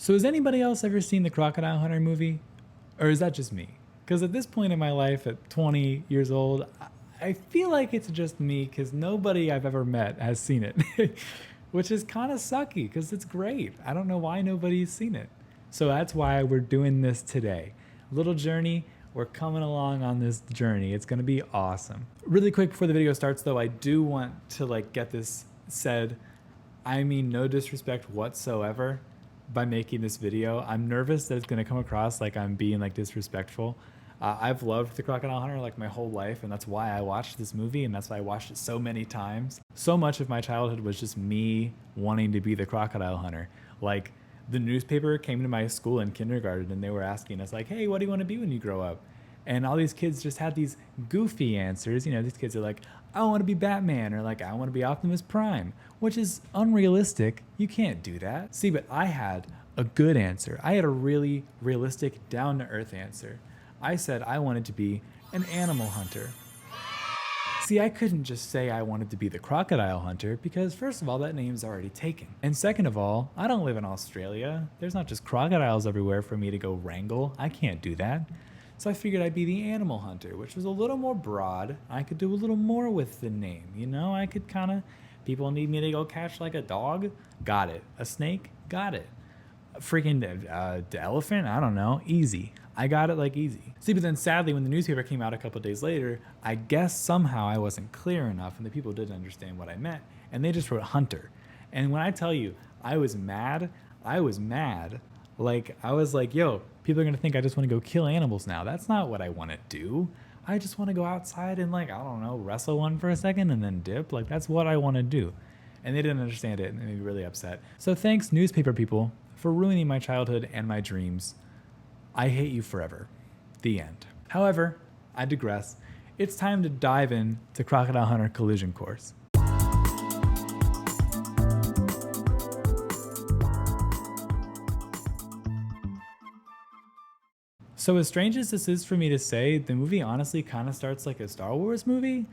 So has anybody else ever seen the Crocodile Hunter movie? Or is that just me? Because at this point in my life, at 20 years old, I feel like it's just me because nobody I've ever met has seen it, which is kind of sucky because it's great. I don't know why nobody's seen it. So that's why we're doing this today. Little journey. We're coming along on this journey. It's going to be awesome. Really quick before the video starts though, I do want to get this said. I mean no disrespect whatsoever by making this video. I'm nervous that it's going to come across like I'm being disrespectful. I've loved The Crocodile Hunter my whole life, and that's why I watched this movie, and that's why I watched it so many times. So much of my childhood was just me wanting to be the crocodile hunter. The newspaper came to my school in kindergarten, and they were asking us hey, what do you want to be when you grow up? And all these kids just had these goofy answers. These kids are I want to be Batman, or I want to be Optimus Prime, which is unrealistic. You can't do that. See, but I had a good answer. I had a really realistic, down-to-earth answer. I said I wanted to be an animal hunter. See, I couldn't just say I wanted to be the crocodile hunter because first of all, that name's already taken. And second of all, I don't live in Australia. There's not just crocodiles everywhere for me to go wrangle. I can't do that. So I figured I'd be the animal hunter, which was a little more broad. I could do a little more with the name, I could people need me to go catch a dog? Got it. A snake? Got it. Freaking the elephant? I don't know. Easy. I got it easy. See, but then sadly, when the newspaper came out a couple days later, I guess somehow I wasn't clear enough and the people didn't understand what I meant, and they just wrote hunter. And when I tell you, I was mad. I was yo, people are gonna think I just want to go kill animals now. That's not what I want to do. I just want to go outside and I don't know, wrestle one for a second and then dip. That's what I want to do. And they didn't understand it and they made me really upset. So thanks, newspaper people, for ruining my childhood and my dreams. I hate you forever. The end. However, I digress. It's time to dive in to Crocodile Hunter Collision Course. So as strange as this is for me to say, the movie honestly kind of starts like a Star Wars movie.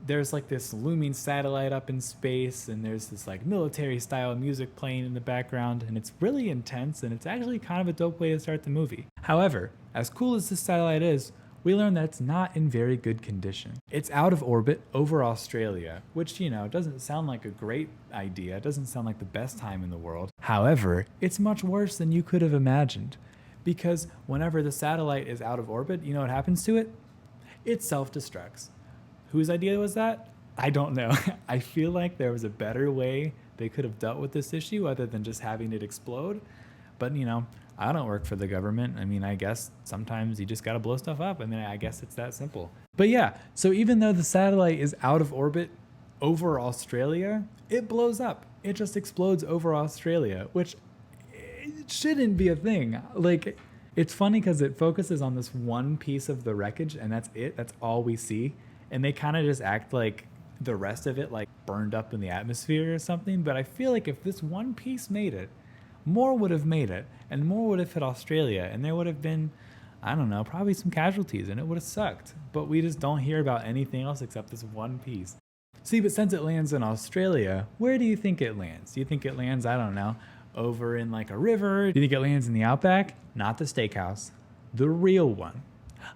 There's this looming satellite up in space, and there's this military style music playing in the background, and it's really intense, and it's actually kind of a dope way to start the movie. However, as cool as this satellite is, we learn that it's not in very good condition. It's out of orbit over Australia, which, doesn't sound like a great idea. It doesn't sound like the best time in the world. However, it's much worse than you could have imagined, because whenever the satellite is out of orbit, you know what happens to it? It self-destructs. Whose idea was that? I don't know. I feel like there was a better way they could have dealt with this issue other than just having it explode. But, I don't work for the government. I guess sometimes you just got to blow stuff up. I guess it's that simple. But yeah, so even though the satellite is out of orbit over Australia, it blows up. It just explodes over Australia, which it shouldn't be a thing. It's funny because it focuses on this one piece of the wreckage, and that's it. That's all we see. And they kind of just act like the rest of it burned up in the atmosphere or something. But I feel like if this one piece made it, more would have made it, and more would have hit Australia, and there would have been, I don't know, probably some casualties, and it would have sucked. But we just don't hear about anything else except this one piece. See, but since it lands in Australia, where do you think it lands? Do you think it lands, I don't know, over in a river? Do you think it lands in the outback? Not the steakhouse. The real one.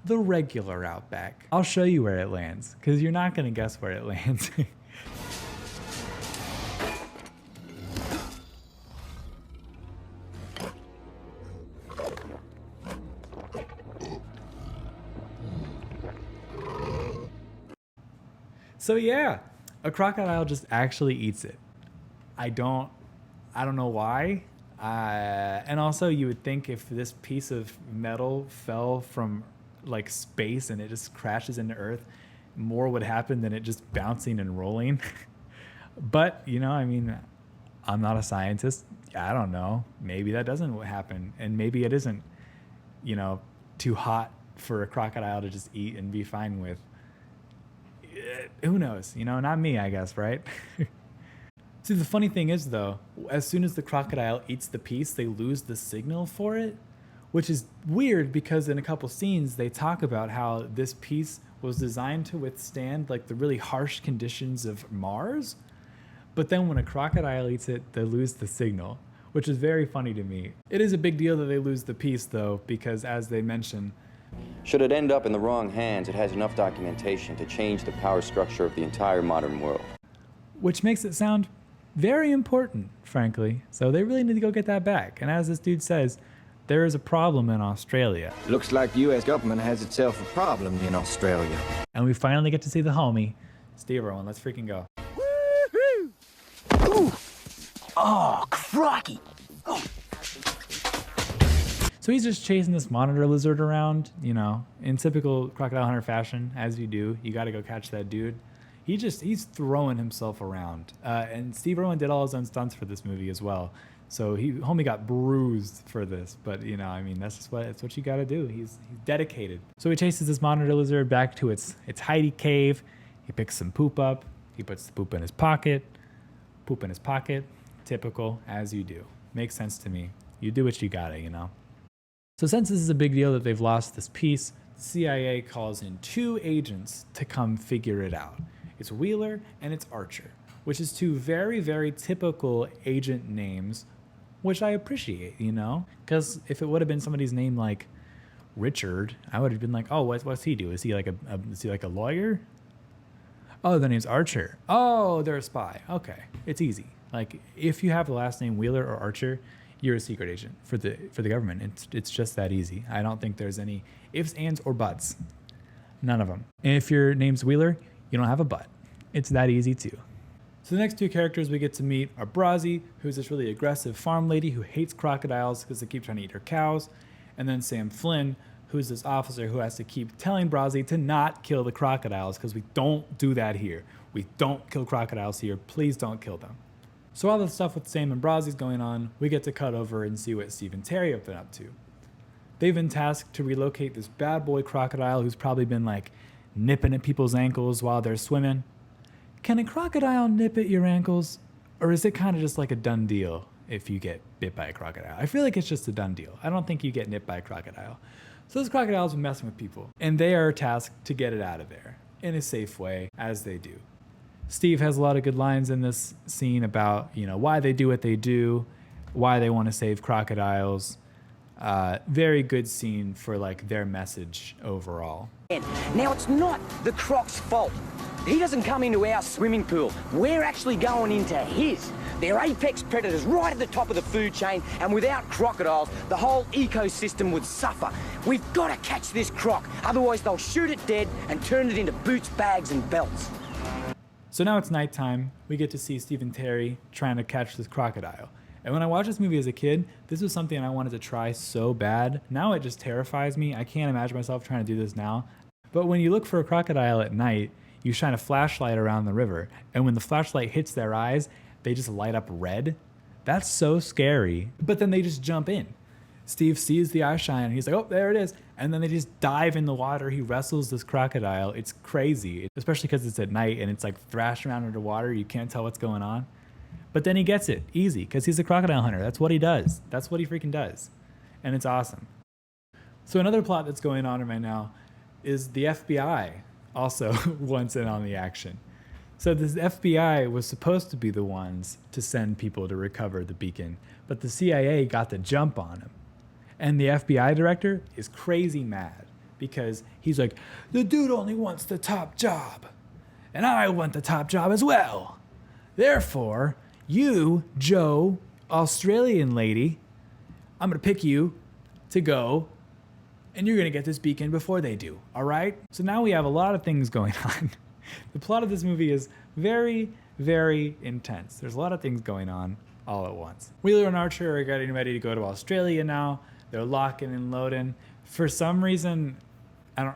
The regular outback. I'll show you where it lands, because you're not going to guess where it lands. So yeah, a crocodile just actually eats it. I don't know why. And also you would think if this piece of metal fell from space and it just crashes into Earth, more would happen than it just bouncing and rolling. But, I'm not a scientist. I don't know. Maybe that doesn't happen. And maybe it isn't, too hot for a crocodile to just eat and be fine with. Who knows? Not me, I guess, right? See, the funny thing is, though, as soon as the crocodile eats the piece, they lose the signal for it, which is weird because in a couple scenes, they talk about how this piece was designed to withstand the really harsh conditions of Mars. But then when a crocodile eats it, they lose the signal, which is very funny to me. It is a big deal that they lose the piece, though, because as they mention, should it end up in the wrong hands, it has enough documentation to change the power structure of the entire modern world. Which makes it sound very important, frankly. So they really need to go get that back. And as this dude says, there is a problem in Australia. Looks like the U.S. government has itself a problem in Australia. And we finally get to see the homie, Steve Irwin. Let's freaking go. Woo-hoo! Ooh. Oh, crikey. Oh. So he's just chasing this monitor lizard around, you know, in typical Crocodile Hunter fashion, as you do. You got to go catch that dude. He's throwing himself around. And Steve Irwin did all his own stunts for this movie as well. So homie got bruised for this, but you know, I mean, that's what you got to do. He's dedicated. So he chases this monitor lizard back to its hidey cave. He picks some poop up. He puts the poop in his pocket. Poop in his pocket. Typical, as you do. Makes sense to me. You do what you gotta, you know. So since this is a big deal that they've lost this piece, the CIA calls in 2 agents to come figure it out. It's Wheeler and it's Archer, which is 2 very, very typical agent names, which I appreciate, you know? Because if it would have been somebody's name like Richard, I would have been like, oh, what's he do? Is he like a lawyer? Oh, their name's Archer. Oh, they're a spy. Okay, it's easy. Like, if you have the last name Wheeler or Archer, you're a secret agent for the government. It's just that easy. I don't think there's any ifs, ands, or buts. None of them. And if your name's Wheeler, you don't have a but. It's that easy too. So the next 2 characters we get to meet are Brazzi, who's this really aggressive farm lady who hates crocodiles because they keep trying to eat her cows, and then Sam Flynn, who's this officer who has to keep telling Brazzi to not kill the crocodiles because we don't do that here. We don't kill crocodiles here. Please don't kill them. So all the stuff with Sam and Brazzi's going on, we get to cut over and see what Steve and Terry have been up to. They've been tasked to relocate this bad boy crocodile who's probably been like nipping at people's ankles while they're swimming. Can a crocodile nip at your ankles? Or is it kind of just like a done deal if you get bit by a crocodile? I feel like it's just a done deal. I don't think you get nipped by a crocodile. So this crocodile's been messing with people, and they are tasked to get it out of there in a safe way, as they do. Steve has a lot of good lines in this scene about, you know, why they do what they do, why they want to save crocodiles. Very good scene for like their message overall. Now, it's not the Croc's fault. He doesn't come into our swimming pool. We're actually going into his. They're apex predators right at the top of the food chain, and without crocodiles, the whole ecosystem would suffer. We've got to catch this croc, otherwise they'll shoot it dead and turn it into boots, bags, and belts. So now it's nighttime. We get to see Steve and Terry trying to catch this crocodile. And when I watched this movie as a kid, this was something I wanted to try so bad. Now it just terrifies me. I can't imagine myself trying to do this now. But when you look for a crocodile at night, you shine a flashlight around the river. And when the flashlight hits their eyes, they just light up red. That's so scary. But then they just jump in. Steve sees the eye shine and he's like, oh, there it is. And then they just dive in the water. He wrestles this crocodile. It's crazy, especially because it's at night and it's like thrashing around underwater. You can't tell what's going on. But then he gets it easy because he's a crocodile hunter. That's what he does. That's what he freaking does. And it's awesome. So another plot that's going on right now is the FBI also wants in on the action. So this FBI was supposed to be the ones to send people to recover the beacon, but the CIA got the jump on him. And the FBI director is crazy mad because he's like, the dude only wants the top job, and I want the top job as well. Therefore, you, Joe, Australian lady, I'm going to pick you to go, and you're going to get this beacon before they do, all right? So now we have a lot of things going on. The plot of this movie is very, very intense. There's a lot of things going on all at once. Wheeler and Archer are getting ready to go to Australia now. They're locking and loading. For some reason, I don't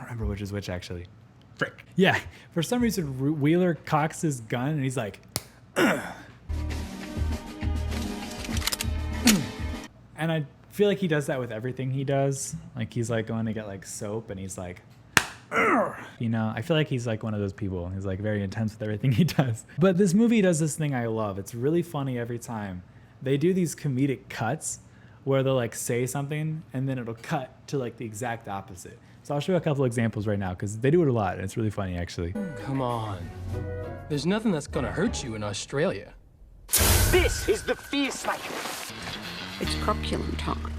remember which is which actually. Frick. Yeah, for some reason Wheeler cocks his gun and he's like, and I feel like he does that with everything he does. Like he's like going to get like soap and he's like, you know, I feel like he's like one of those people. He's like very intense with everything he does. But this movie does this thing I love. It's really funny every time. They do these comedic cuts where they'll like say something and then it'll cut to like the exact opposite. So I'll show you a couple examples right now because they do it a lot and it's really funny actually. Come on. There's nothing that's gonna hurt you in Australia. This is the fear snake. It's crocodile time.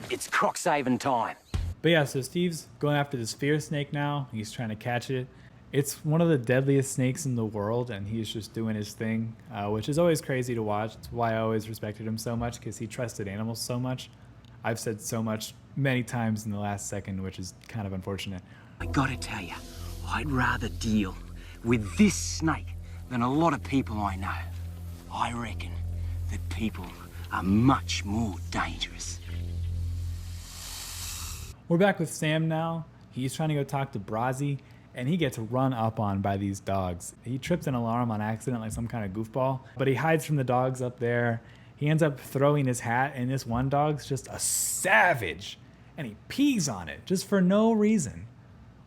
It's croc saving time. But yeah, so Steve's going after this fear snake now. He's trying to catch it. It's one of the deadliest snakes in the world, and he's just doing his thing, which is always crazy to watch. It's why I always respected him so much, because he trusted animals so much. I've said so much many times in the last second, which is kind of unfortunate. I gotta tell you, I'd rather deal with this snake than a lot of people I know. I reckon that people are much more dangerous. We're back with Sam now. He's trying to go talk to Brazzi, and he gets run up on by these dogs. He trips an alarm on accident like some kind of goofball, but he hides from the dogs up there. He ends up throwing his hat, and this one dog's just a savage, and he pees on it just for no reason.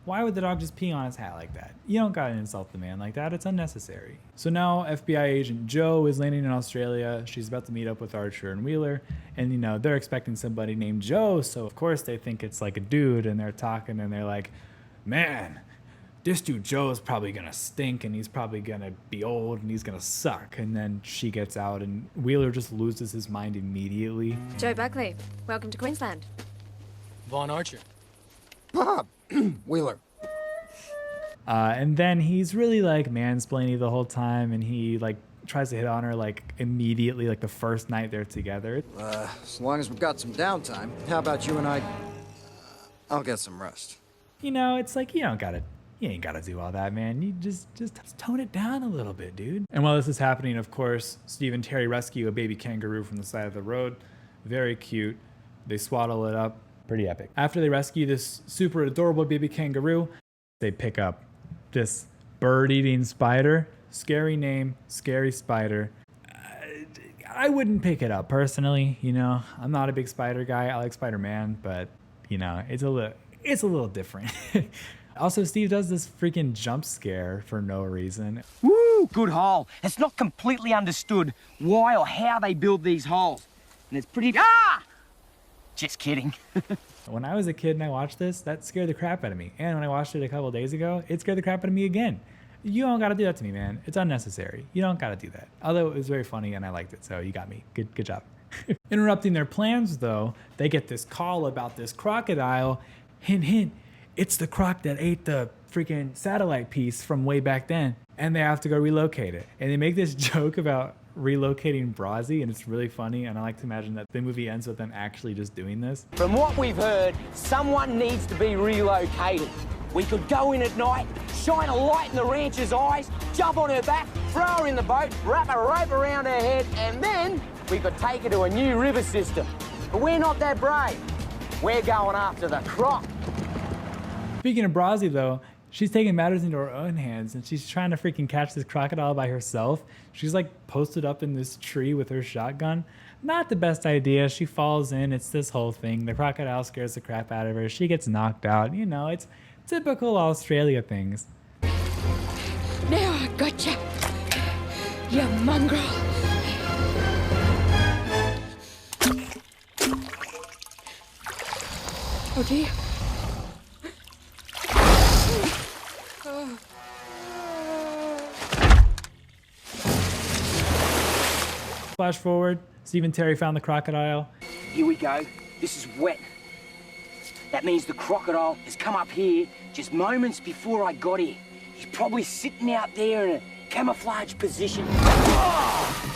Why would the dog just pee on his hat like that? You don't gotta insult the man like that. It's unnecessary. So now FBI agent Joe is landing in Australia. She's about to meet up with Archer and Wheeler. And, you know, they're expecting somebody named Joe. So, of course, they think it's like a dude. And they're talking and they're like, man, this dude Joe is probably gonna stink. And he's probably gonna be old. And he's gonna suck. And then she gets out. And Wheeler just loses his mind immediately. Joe Buckley, welcome to Queensland. Vaughn Archer. Bob! Wheeler. And then he's really like mansplaining the whole time, and he like tries to hit on her like immediately, like the first night they're together. As long as we've got some downtime, how about you and I? I'll get some rest. You know, it's like you ain't gotta do all that, man. You just tone it down a little bit, dude. And while this is happening, of course, Steve and Terry rescue a baby kangaroo from the side of the road. Very cute. They swaddle it up. Pretty epic. After they rescue this super adorable baby kangaroo, they pick up this bird-eating spider. Scary name, scary spider. I wouldn't pick it up personally. You know, I'm not a big spider guy. I like Spider-Man, but you know, it's a little different. Also, Steve does this freaking jump scare for no reason. Woo, good hole. It's not completely understood why or how they build these holes. And it's pretty... Just kidding. When I was a kid and I watched this, that scared the crap out of me. And when I watched it a couple days ago, it scared the crap out of me again. You don't gotta do that to me, man. It's unnecessary. You don't gotta do that. Although it was very funny and I liked it, so you got me. Good job. Interrupting their plans, though, they get this call about this crocodile. Hint, hint, it's the croc that ate the freaking satellite piece from way back then. And they have to go relocate it. And they make this joke about relocating Brazzi, and it's really funny, and I like to imagine that the movie ends with them actually just doing this. From what we've heard, someone needs to be relocated. We could go in at night, shine a light in the rancher's eyes, jump on her back, throw her in the boat, wrap a rope around her head, and then we could take her to a new river system. But we're not that brave. We're going after the croc. Speaking of Brazzi, though, she's taking matters into her own hands, and she's trying to freaking catch this crocodile by herself. She's like posted up in this tree with her shotgun. Not the best idea. She falls in. It's this whole thing. The crocodile scares the crap out of her. She gets knocked out. You know, it's typical Australia things. Now I gotcha, you mongrel. Oh dear. Flash forward, Steve and Terry found the crocodile. Here we go. This is wet. That means the crocodile has come up here just moments before I got here. He's probably sitting out there in a camouflage position. Oh!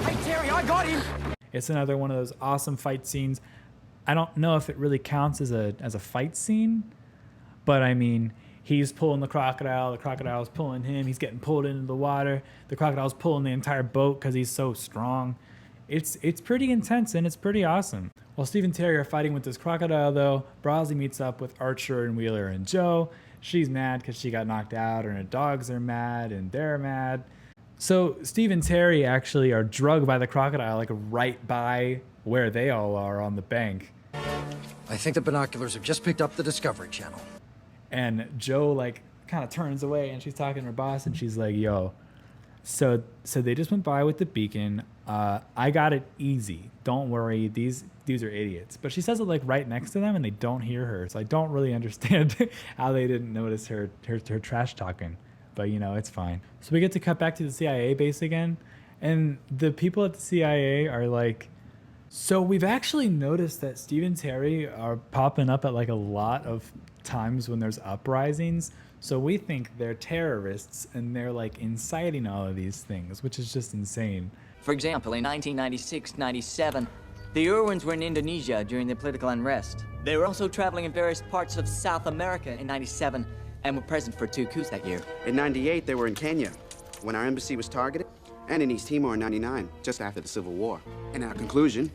Hey, Terry, I got him! It's another one of those awesome fight scenes. I don't know if it really counts as a fight scene, but I mean, he's pulling the crocodile's pulling him, he's getting pulled into the water, the crocodile's pulling the entire boat because he's so strong. It's pretty intense and it's pretty awesome. While Steve and Terry are fighting with this crocodile, though, Brazzi meets up with Archer and Wheeler and Joe. She's mad because she got knocked out, and her dogs are mad, and they're mad. So Steve and Terry actually are drugged by the crocodile, like right by where they all are on the bank. I think the binoculars have just picked up the Discovery Channel. And Joe like kind of turns away, and she's talking to her boss, and she's like, yo, so they just went by with the beacon. I got it easy. Don't worry. These are idiots. But she says it like right next to them, and they don't hear her. So I don't really understand how they didn't notice her trash talking. but you know, it's fine. So we get to cut back to the CIA base again, and the people at the CIA are like, so we've actually noticed that Steve and Terry are popping up at like a lot of times when there's uprisings. So we think they're terrorists and they're like inciting all of these things, which is just insane. For example, in 1996-97, the Irwins were in Indonesia during the political unrest. They were also traveling in various parts of South America in 97 and were present for 2 coups that year. In 98, they were in Kenya when our embassy was targeted, and in East Timor in 99, just after the Civil War. In our conclusion,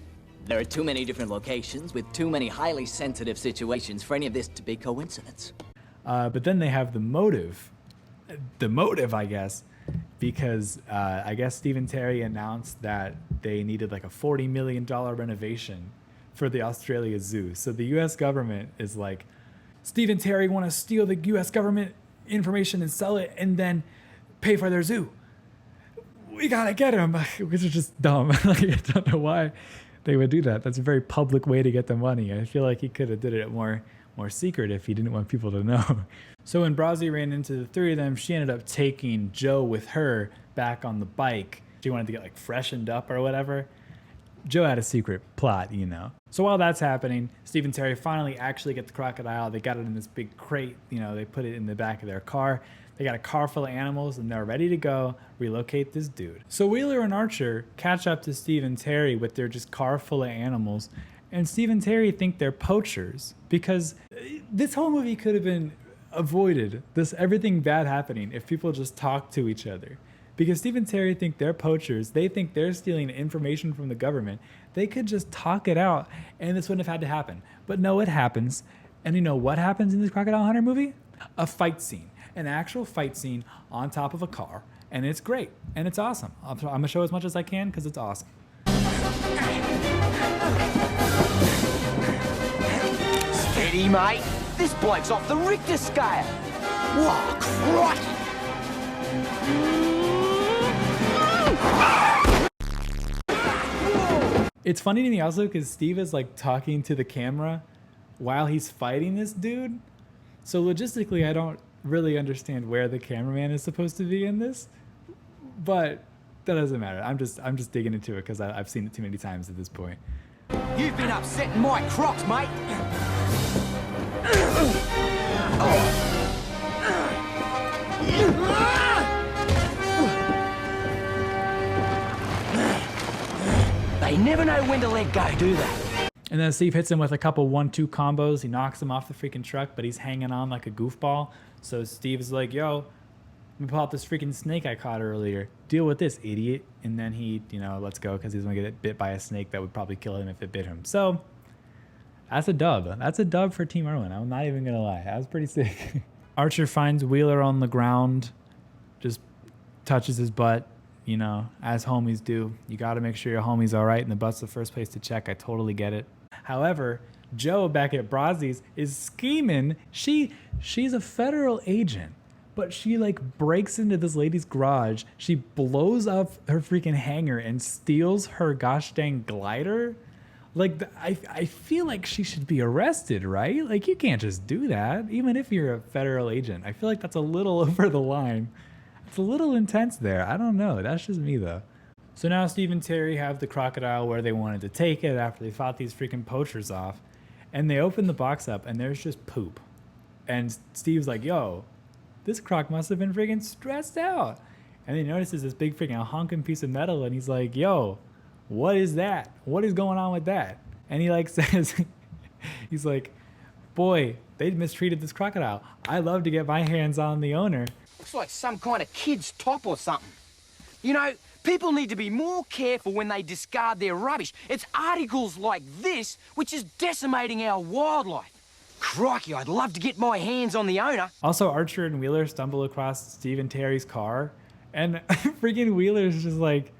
There are too many different locations with too many highly sensitive situations for any of this to be coincidence. But then they have the motive. The motive, I guess, because I guess Steve and Terry announced that they needed like a $40 million renovation for the Australia Zoo. So the U.S. government is like, Steve and Terry want to steal the U.S. government information and sell it and then pay for their zoo. We gotta get them, which is just dumb. Like, I don't know why they would do that. That's a very public way to get the money. I feel like he could have did it more secret if he didn't want people to know. So when Brazzi ran into the 3 of them, she ended up taking Joe with her back on the bike. She wanted to get like freshened up or whatever. Joe had a secret plot, you know. So while that's happening, Steve and Terry finally actually get the crocodile. They got it in this big crate, you know, they put it in the back of their car. They got a car full of animals and they're ready to go relocate this dude. So Wheeler and Archer catch up to Steve and Terry with their just car full of animals. And Steve and Terry think they're poachers because this whole movie could have been avoided, everything bad happening, if people just talked to each other. Because Steve and Terry think they're poachers. They think they're stealing information from the government. They could just talk it out and this wouldn't have had to happen. But no, it happens. And you know what happens in this Crocodile Hunter movie? A fight scene. An actual fight scene on top of a car. And it's great. And it's awesome. I'm going to show as much as I can because it's awesome. Steady, mate. This bloke's off the Richter scale. Whoa, crikey. It's funny to me also because Steve is like talking to the camera while he's fighting this dude. So logistically, I don't really understand where the cameraman is supposed to be in this, but that doesn't matter. I'm just digging into it because I've seen it too many times at this point. You've been upsetting my crocs, mate. They never know when to let go, do they? And then Steve hits him with a couple 1-2 combos. He knocks him off the freaking truck, but he's hanging on like a goofball. So Steve's like, yo, let me pull out this freaking snake I caught earlier. Deal with this, idiot. And then he, you know, lets go because he's going to get bit by a snake that would probably kill him if it bit him. So that's a dub. That's a dub for Team Irwin. I'm not even going to lie. That was pretty sick. Archer finds Wheeler on the ground, just touches his butt. You know, as homies do. You got to make sure your homie's all right, and the butt's the first place to check. I totally get it. However, Joe back at Brazzi's is scheming. She's a federal agent, but she like breaks into this lady's garage. She blows up her freaking hangar and steals her gosh dang glider. Like, I feel like she should be arrested, right? Like, you can't just do that, even if you're a federal agent. I feel like that's a little over the line. It's a little intense there. I don't know. That's just me, though. So now Steve and Terry have the crocodile where they wanted to take it after they fought these freaking poachers off. And they open the box up, and there's just poop. And Steve's like, yo, this croc must have been freaking stressed out. And then he notices this big freaking honking piece of metal, and he's like, yo, what is that? What is going on with that? And he like says, he's like, boy, they mistreated this crocodile. I love to get my hands on the owner. Looks like some kind of kid's top or something. You know, people need to be more careful when they discard their rubbish. It's articles like this which is decimating our wildlife. Crikey, I'd love to get my hands on the owner. Also, Archer and Wheeler stumble across Steve and Terry's car, and freaking Wheeler's just like,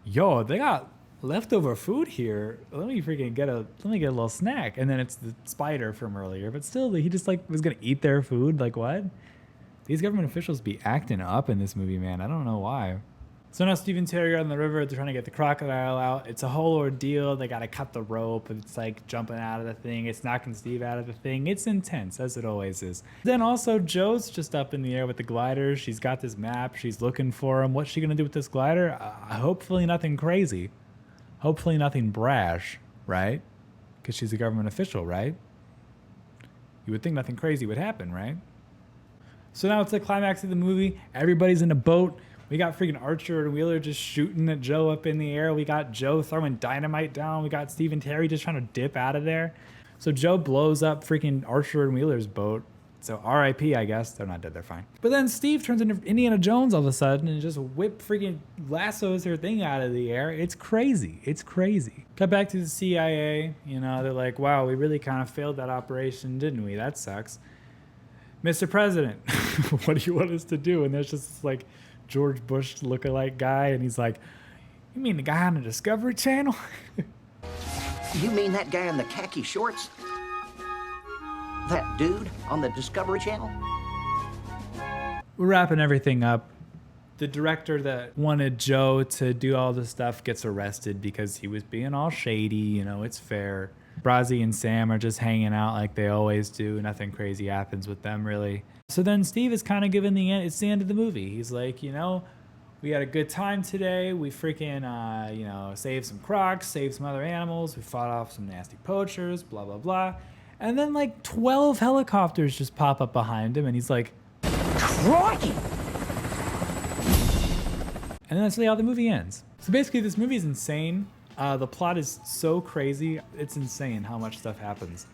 yo, they got leftover food here. Let me get a little snack. And then it's the spider from earlier, but still, he just like was gonna eat their food. Like, what? These government officials be acting up in this movie, man. I don't know why. So now Steve and Terry are on the river. They're trying to get the crocodile out. It's a whole ordeal. They got to cut the rope. It's like jumping out of the thing. It's knocking Steve out of the thing. It's intense, as it always is. Then also Joe's just up in the air with the glider. She's got this map. She's looking for him. What's she going to do with this glider? Hopefully nothing crazy. Hopefully nothing brash, right? Because she's a government official, right? You would think nothing crazy would happen, right? So now it's the climax of the movie. Everybody's in a boat. We got freaking Archer and Wheeler just shooting at Joe up in the air. We got Joe throwing dynamite down. We got Steve and Terry just trying to dip out of there. So Joe blows up freaking Archer and Wheeler's boat. So R.I.P. I guess. They're not dead. They're fine. But then Steve turns into Indiana Jones all of a sudden and just freaking lassos her thing out of the air. It's crazy. It's crazy. Cut back to the CIA. You know, they're like, wow, we really kind of failed that operation, didn't we? That sucks. Mr. President, what do you want us to do? And there's just this, like, George Bush lookalike guy, and he's like, you mean the guy on the Discovery Channel? You mean that guy in the khaki shorts? That dude on the Discovery Channel? We're wrapping everything up. The director that wanted Joe to do all this stuff gets arrested because he was being all shady. You know, it's fair. Brazzy and Sam are just hanging out like they always do. Nothing crazy happens with them, really. So then Steve is kind of giving the end. It's the end of the movie. He's like, you know, we had a good time today. We freaking, you know, saved some crocs, saved some other animals. We fought off some nasty poachers, blah, blah, blah. And then like 12 helicopters just pop up behind him. And he's like, Crikey! and that's how the movie ends. So basically this movie is insane. The plot is so crazy. It's insane how much stuff happens.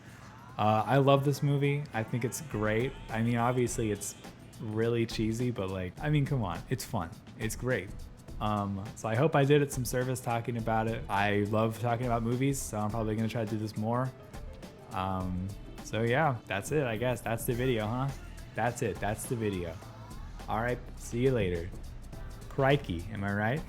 I love this movie. I think it's great. I mean, obviously it's really cheesy, but like, I mean, come on, it's fun. It's great. So I hope I did it some service talking about it. I love talking about movies, so I'm probably gonna try to do this more. So yeah, that's it, I guess. That's the video, huh? That's it, that's the video. All right, see you later. Crikey, am I right?